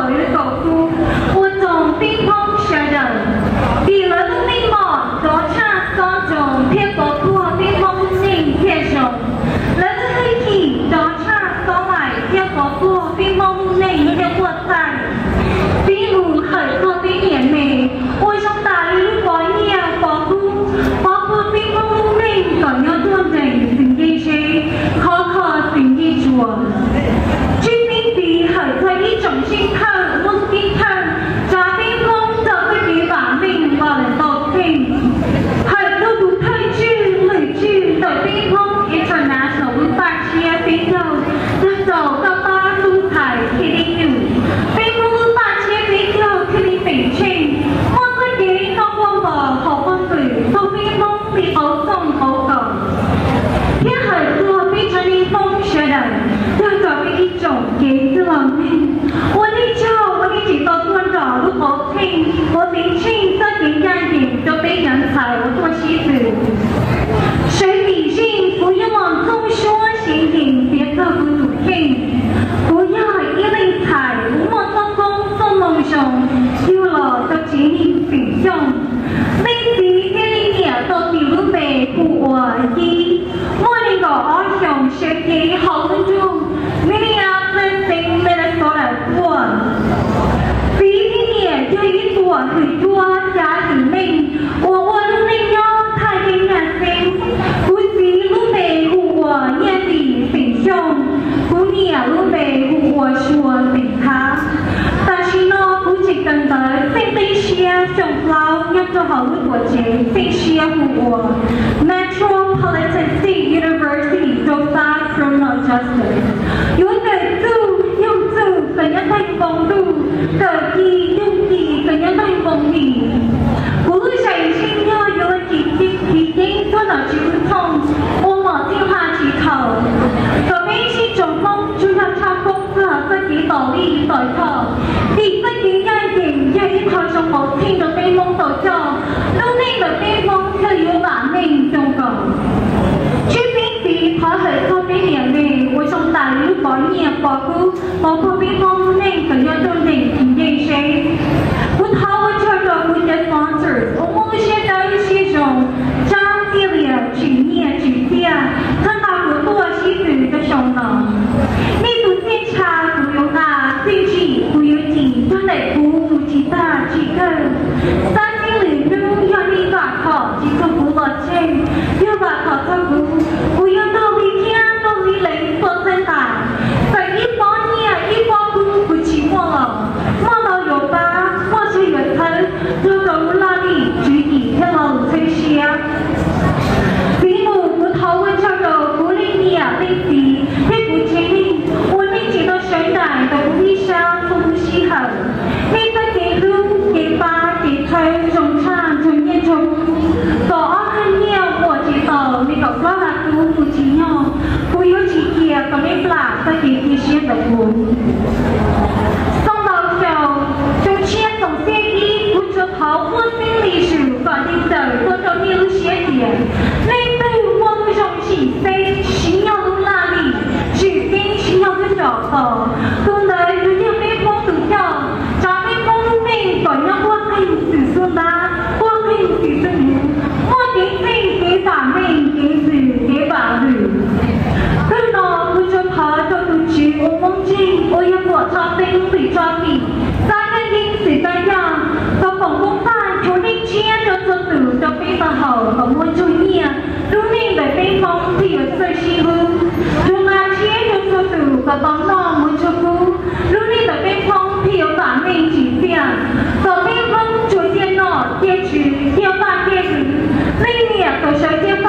手与狗夫，我总冰碰学人，比了路命梦，多差双种，偏狗夫冰碰性偏雄，人黑体多差双来，偏狗夫冰碰内偏过在，比如很多冰年美，我想打一路过夜狗夫，包括冰碰内更要做人สิ่งที่ใช้ขอสิ่งที่ชัวร์ชีวิตดีเหย在一种心态มุสลิมท่านจะ冰碰จะ会比把命把人都听เหย都不太剧累剧的冰碰 international 不大เชียร์冰球จะ走到巴苏台ที่ได้อยู่冰碰不大เชียร์冰球ที่ได้เป็นเช่น我自己ต้องวางบ่อขอคนสื่อตัว冰碰ที่เขาส่งเขาก่อน天很多非常的风学的要找回一种给自我命我的脚我一直都做着如果听我年轻这点样点都被人才我做妻子谁理性不要往中说行影别做不主听不要一类彩无莫做工做梦想丢了都请你使用每时一零年都比如北部我一我那个儿童学习好温中Minneapolis Minnesota 过比一年就一多很多家庭内我路内要太平洋星不是路北户我年底形象不年路北户我说สิ่งค้า但是呢不仅等的非对些种老要做好路国节非些户我 Metropolitan State University 做大 criminal justice 有的做用做怎样在公路的地用地怎样在公里无论谁心要有几经做到几痛我某计划起头左边是总风就要超公司和自己努力对抗第自己样点要一套生活听着被蒙走叫路内的被蒙可有把命中狗去冰皮他很多被年龄我从大陆保年保护包括被蒙内怎样做人凭借谁不讨我这个不的 sponsors 我们现在一些种张系列举念举荐看到很多西子的手脑你不检查不用拿进去不用紧就得不其他几个三经理都要你把考几个不落钱要把考这不不要到一天到一雷做真打在一方面一方不期末了望到有吧或是有层就走那里举起天老这些比如不讨论这个不利你啊利息也不清理我那几个神奶的不一生不稀罕你在给路给爸给推中唱中间中搞安念我知道你搞多了都不知道不有几天ก็ไม่ปลาสักทีที่เชี่ยกับคุณ送到手就签总协议不就逃过心理时法定的多少年的协议内对我们中起飞需要的那里指定需要的找到都能有点被风毒掉找被风内怎样我可以死说吧我可以死说你我给自己给把命给死给把女跟到不就爬到不去我梦境我也我超飞死抓你三个音死在样到广东饭求你签就做主就非常好和我注意路内的被风ที่有最西路就拿签就做主和帮忙我就不路内的被风ที่有把命起变和被风逐渐闹跌去跌发跌去那年都是跌发